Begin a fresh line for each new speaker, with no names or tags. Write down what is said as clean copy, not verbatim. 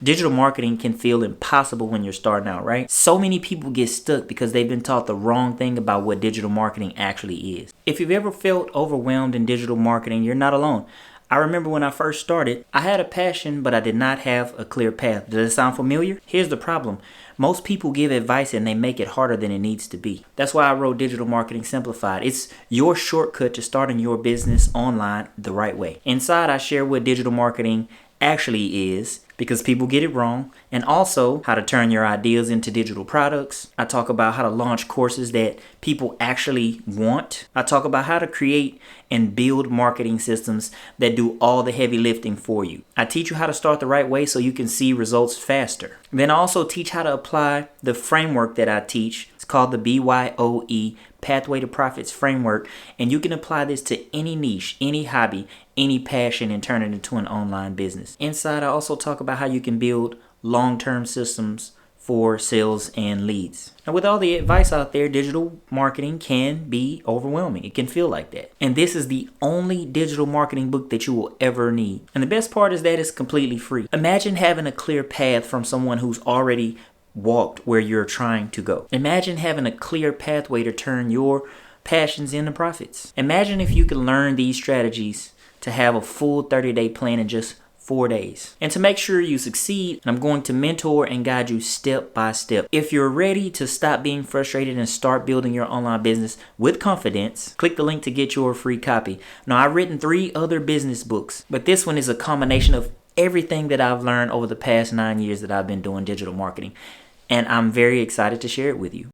Digital marketing can feel impossible when you're starting out, right? So many people get stuck because they've been taught the wrong thing about what digital marketing actually is. If you've ever felt overwhelmed in digital marketing, you're not alone. I remember when I first started, I had a passion, but I did not have a clear path. Does it sound familiar? Here's the problem. Most people give advice and they make it harder than it needs to be. That's why I wrote Digital Marketing Simplified. It's your shortcut to starting your business online the right way. Inside, I share what digital marketing actually is, because people get it wrong, and also how to turn your ideas into digital products. I talk about how to launch courses that people actually want. I talk about how to create and build marketing systems that do all the heavy lifting for you. I teach you how to start the right way so you can see results faster. Then I also teach how to apply the framework that I teach. It's called the BYOE, Pathway to Profits framework, and you can apply this to any niche, any hobby, any passion, and turn it into an online business. Inside, I also talk about how you can build long-term systems for sales and leads. Now, with all the advice out there, digital marketing can be overwhelming. It can feel like that. And this is the only digital marketing book that you will ever need. And the best part is that it's completely free. Imagine having a clear path from someone who's already walked where you're trying to go. Imagine having a clear pathway to turn your passions into profits. Imagine if you could learn these strategies to have a full 30-day plan in just 4 days. And to make sure you succeed, I'm going to mentor and guide you step by step. If you're ready to stop being frustrated and start building your online business with confidence, click the link to get your free copy. Now, I've written 3 other business books, but this one is a combination of everything that I've learned over the past 9 years that I've been doing digital marketing. And I'm very excited to share it with you.